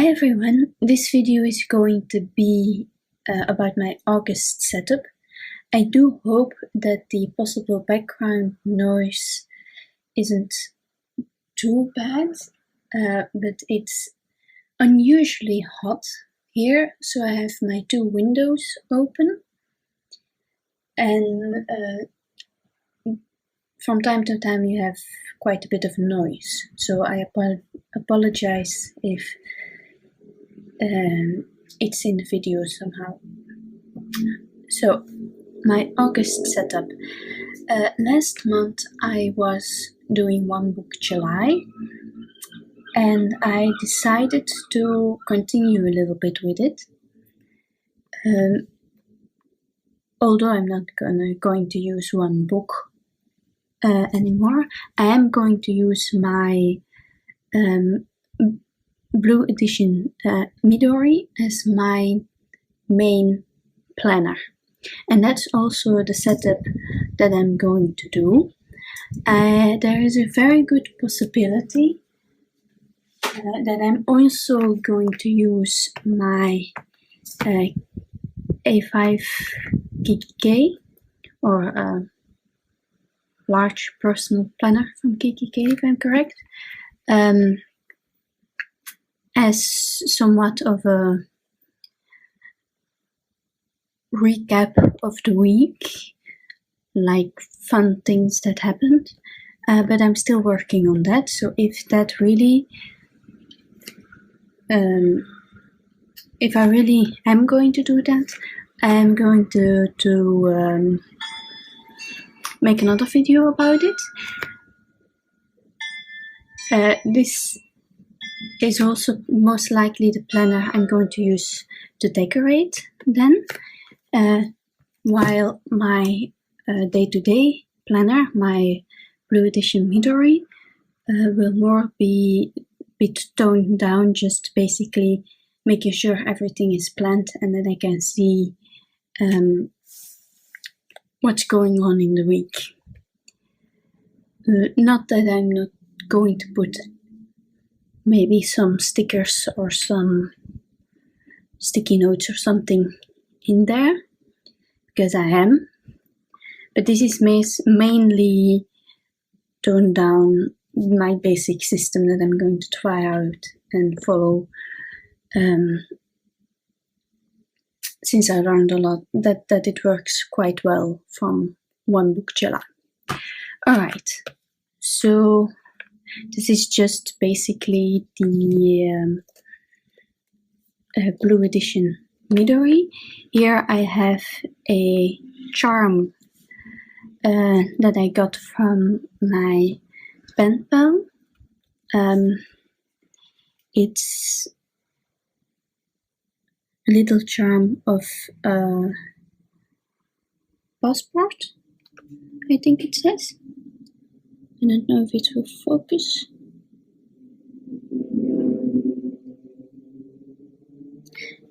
Hi everyone, this video is going to be about my August setup. I do hope that the possible background noise isn't too bad, but it's unusually hot here, so I have my two windows open, and from time to time you have quite a bit of noise, so I apologize if it's in the video somehow. So, my August setup. Last month I was doing One Book July, and I decided to continue a little bit with it. Although I'm not going to use one book anymore, I am going to use my Blue Edition Midori as my main planner. And that's also the setup that I'm going to do. There is a very good possibility that I'm also going to use my A5 KikkiK, or large personal planner from KikkiK, if I'm correct, as somewhat of a recap of the week, like fun things that happened, but I'm still working on that. So if that really, if I really am going to do that, I'm going to make another video about it. This is also most likely the planner I'm going to use to decorate then, while my day-to-day planner, my Blue Edition Midori, will more be a bit toned down, just basically making sure everything is planned and that I can see what's going on in the week. Not that I'm not going to put maybe some stickers or some sticky notes or something in there, because I am, but this is mainly toned down my basic system that I'm going to try out and follow, since I learned a lot that it works quite well from One Book July. Alright, so this is just basically the Blue Edition Midori. Here I have a charm that I got from my pen pal. It's a little charm of a passport, I think it says. I don't know if it will focus.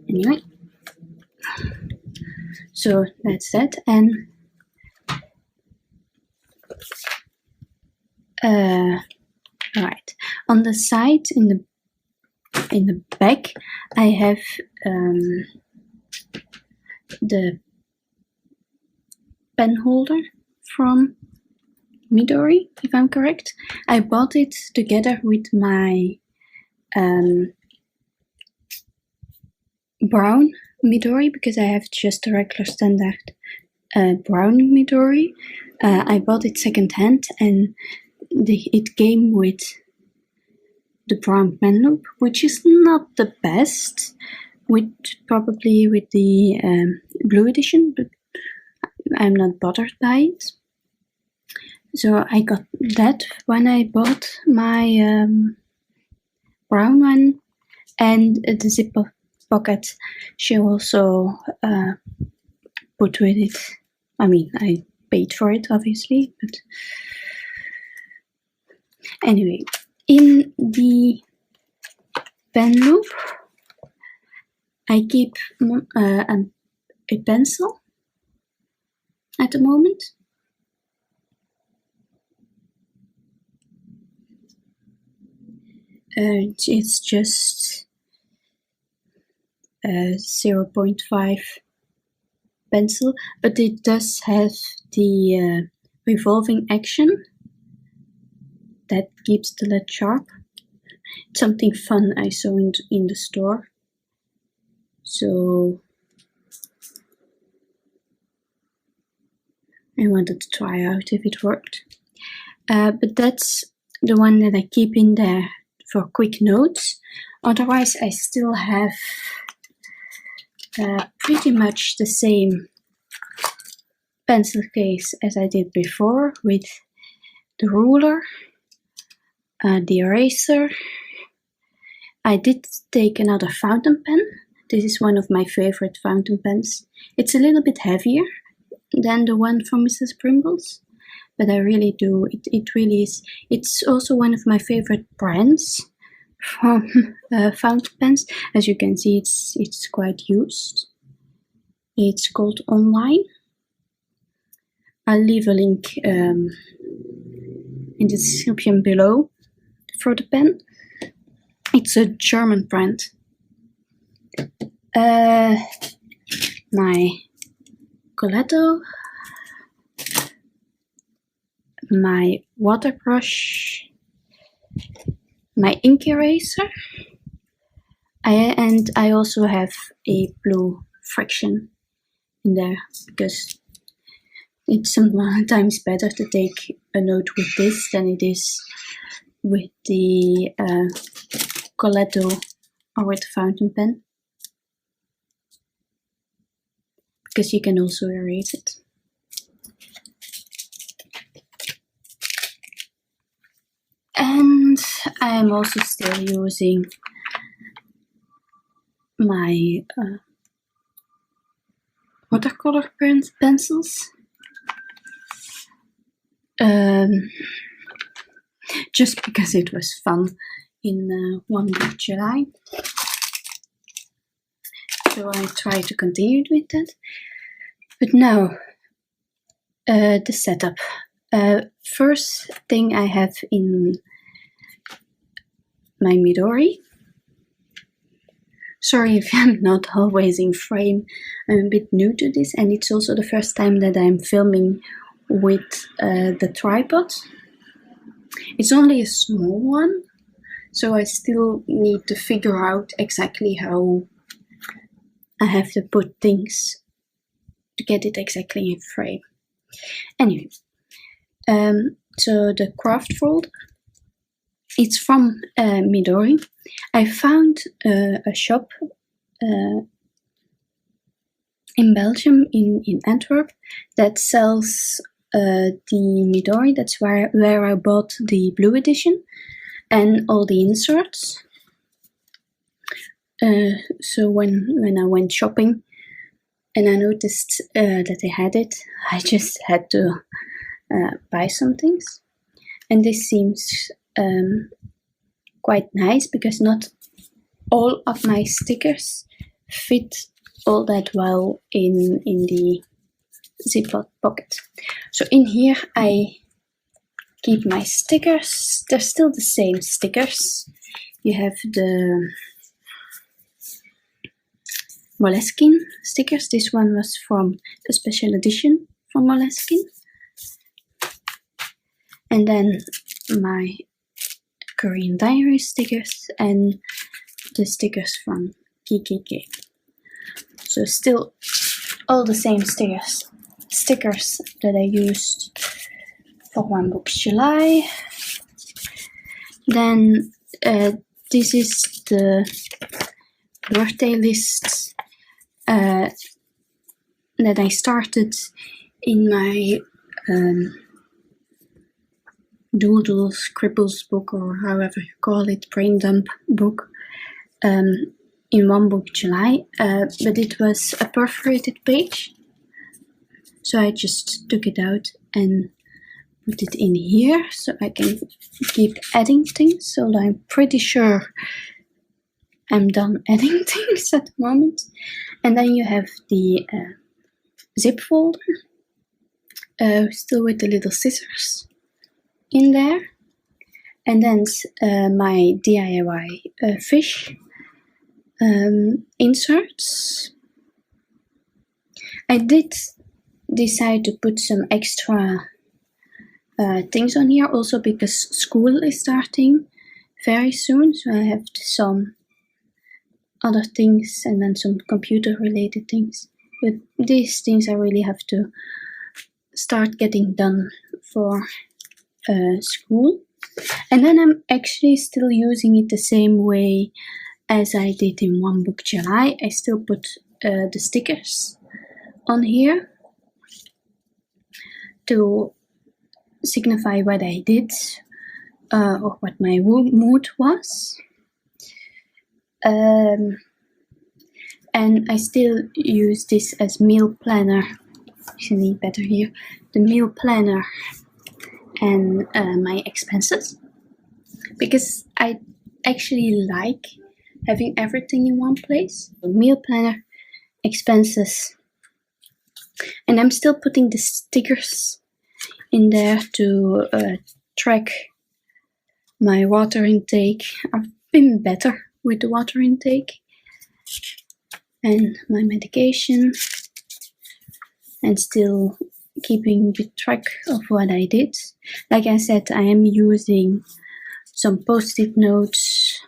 Anyway, so that's that. And right, on the side, in the back, I have the pen holder from Midori, if I'm correct. I bought it together with my brown Midori, because I have just a regular standard brown Midori. I bought it secondhand, and it came with the brown pen loop, which is not the best, probably with the Blue Edition, but I'm not bothered by it. So I got that when I bought my brown one, and the zipper pocket she also put with it. I mean, I paid for it, obviously, but anyway, in the pen loop I keep a pencil at the moment. It's just 0.5 pencil, but it does have the revolving action that keeps the lead sharp. It's something fun I saw in the store, so I wanted to try out if it worked. But that's the one that I keep in there for quick notes. Otherwise, I still have pretty much the same pencil case as I did before, with the ruler, the eraser. I did take another fountain pen. This is one of my favorite fountain pens. It's a little bit heavier than the one from Mrs. Primble's, but I really do. It really is. It's also one of my favorite brands from fountain pens. As you can see, it's quite used. It's called Online. I'll leave a link in the description below for the pen. It's a German brand. My Coletto, my water brush, my ink eraser, and I also have a blue friction in there, because it's sometimes better to take a note with this than it is with the Coletto or with the fountain pen, because you can also erase it. And I'm also still using my watercolor pencils. Just because it was fun in 1 Book July. So I try to continue with that. But now, the setup. First thing I have in my Midori. Sorry if I'm not always in frame. I'm a bit new to this, and it's also the first time that I'm filming with the tripod. It's only a small one, so I still need to figure out exactly how I have to put things to get it exactly in frame. Anyway, so the craft folder, it's from Midori. I found a shop in Belgium, in Antwerp, that sells the Midori. That's where I bought the blue edition and all the inserts. So when I went shopping and I noticed that they had it, I just had to buy some things. And this seems quite nice, because not all of my stickers fit all that well in the Ziploc pocket. So in here I keep my stickers. They're still the same stickers. You have the Moleskine stickers. This one was from a special edition from Moleskine. And then my Korean diary stickers and the stickers from KKK. So still all the same stickers that I used for 1 Book July. Then this is the birthday list that I started in my Doodle Scribbles book, or however you call it, brain dump book, in 1 Book July, but it was a perforated page, so I just took it out and put it in here so I can keep adding things. So I'm pretty sure I'm done adding things at the moment. And then you have the zip folder, still with the little scissors in there, and then my DIY fish inserts. I did decide to put some extra things on here also because school is starting very soon, so I have some other things and then some computer related things. But these things I really have to start getting done for school. And then I'm actually still using it the same way as I did in One Book July. I still put the stickers on here to signify what I did or what my mood was. And I still use this as meal planner. You need better here. The meal planner and my expenses, because I actually like having everything in one place. Meal planner, expenses, and I'm still putting the stickers in there to track my water intake. I've been better with the water intake and my medication, and still keeping the track of what I did. Like I said, I am using some post-it notes,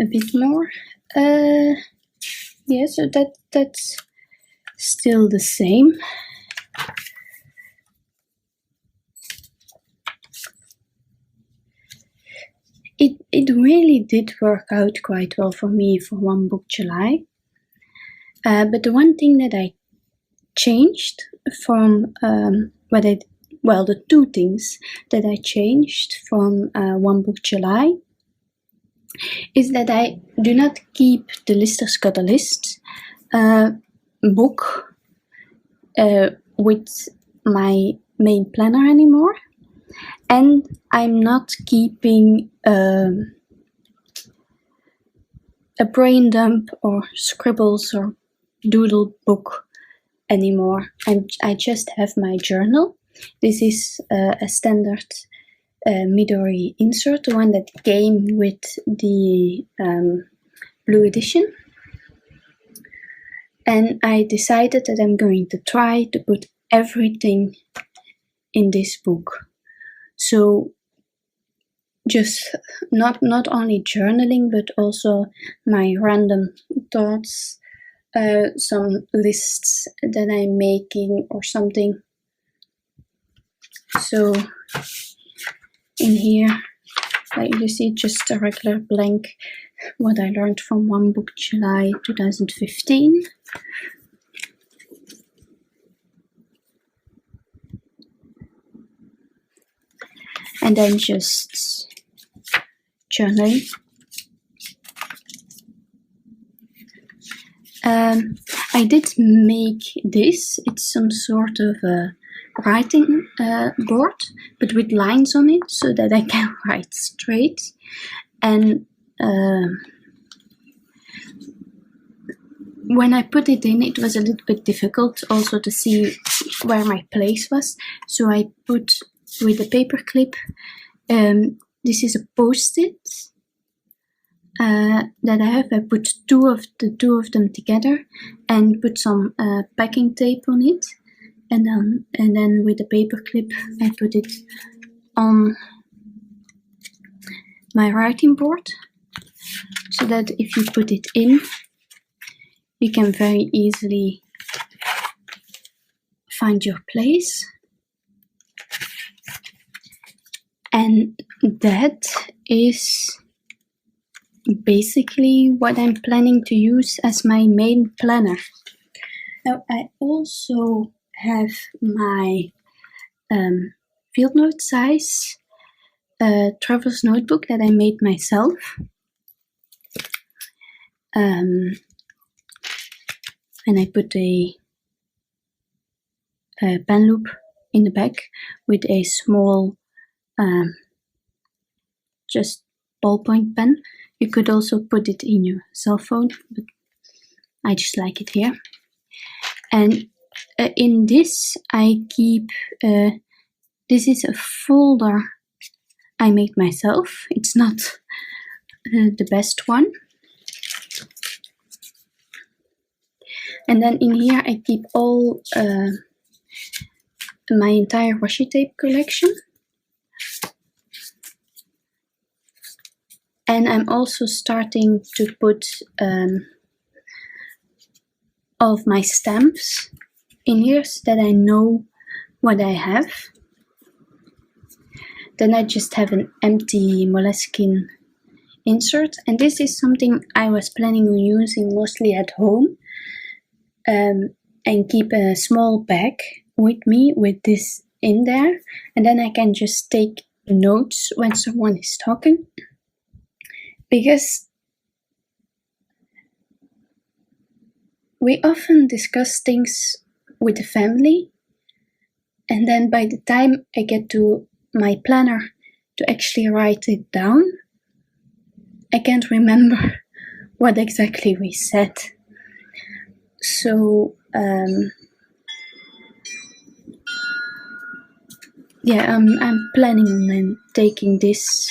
a bit more. Yeah, so that's still the same. It really did work out quite well for me for One Book July. But the one thing that I changed from the two things that I changed from One Book July is that I do not keep the Lister's Got a List book with my main planner anymore, and I'm not keeping a brain dump or scribbles or doodle book anymore. I just have my journal. This is a standard Midori insert, the one that came with the blue edition. And I decided that I'm going to try to put everything in this book. So just not only journaling, but also my random thoughts, some lists that I'm making or something. So in here, like you see, just a regular blank, what I learned from One Book July 2015. And then just journaling. I did make this. It's some sort of a writing board, but with lines on it so that I can write straight. And when I put it in, it was a little bit difficult also to see where my place was. So I put with a paper clip, this is a post-it that I have. I put two of them together and put some packing tape on it, and then with a paper clip I put it on my writing board, so that if you put it in, you can very easily find your place. And that is basically what I'm planning to use as my main planner. Now I also have my field note size traveler's notebook that I made myself. And I put a pen loop in the back with a small just ballpoint pen. You could also put it in your cell phone, but I just like it here. And in this I keep, this is a folder I made myself. It's not the best one. And then in here I keep all my entire washi tape collection. And I'm also starting to put all of my stamps in here so that I know what I have. Then I just have an empty Moleskine insert, and this is something I was planning on using mostly at home, and keep a small bag with me with this in there, and then I can just take notes when someone is talking, because we often discuss things with the family, and then by the time I get to my planner to actually write it down, I can't remember what exactly we said. So yeah, I'm planning on then taking this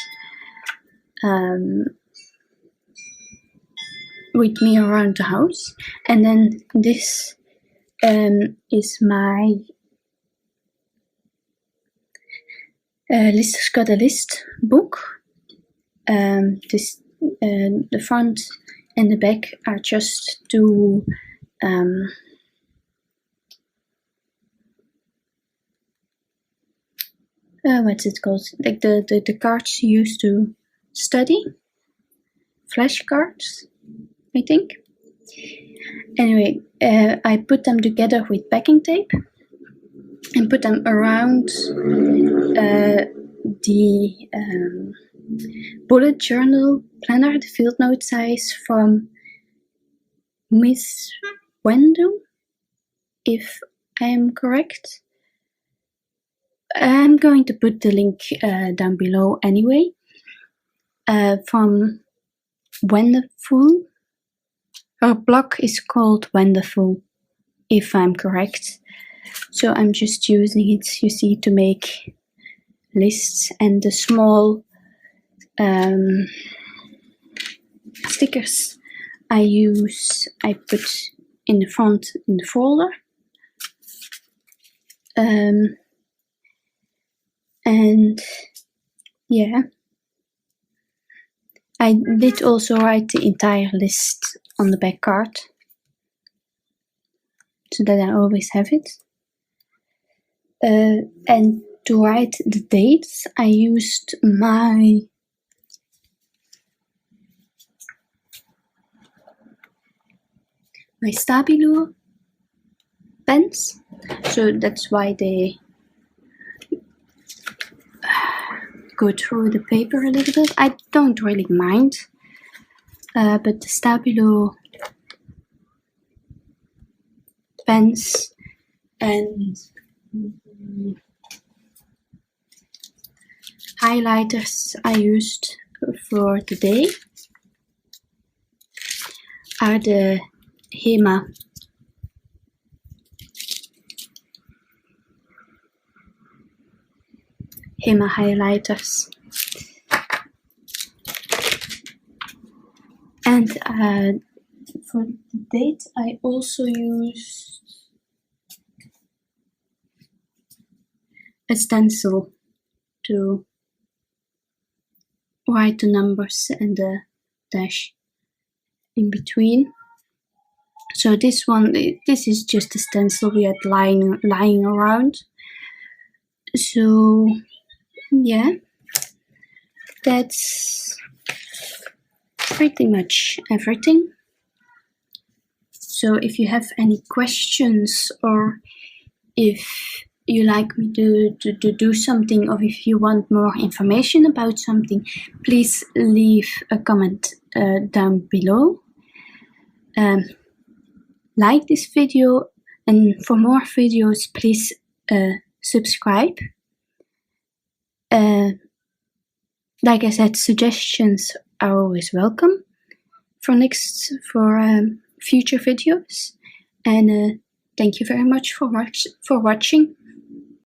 with me around the house. And then this is my Lister's Got a List book. This the front and the back are just two what's it called? Like the cards you used to study, flashcards, I think. Anyway, I put them together with packing tape and put them around the bullet journal planner, the field note size from Miss Wendu, if I am correct. I'm going to put the link down below anyway, from Wonderful. Her blog is called Wonderful, if I'm correct. So I'm just using it, you see, to make lists, and the small stickers I put in the front in the folder. And yeah, I did also write the entire list on the back card, so that I always have it. And to write the dates, I used my Stabilo pens, so that's why they go through the paper a little bit. I don't really mind, but the Stabilo pens and highlighters I used for today are the Hema highlighters, and for the date I also used a stencil to write the numbers and the dash in between. So this is just a stencil we had lying around. So yeah, that's pretty much everything. So if you have any questions, or if you like me to do something, or if you want more information about something, please leave a comment down below. Like this video, and for more videos please subscribe. Like I said, suggestions are always welcome for future videos, and Thank you very much for watching.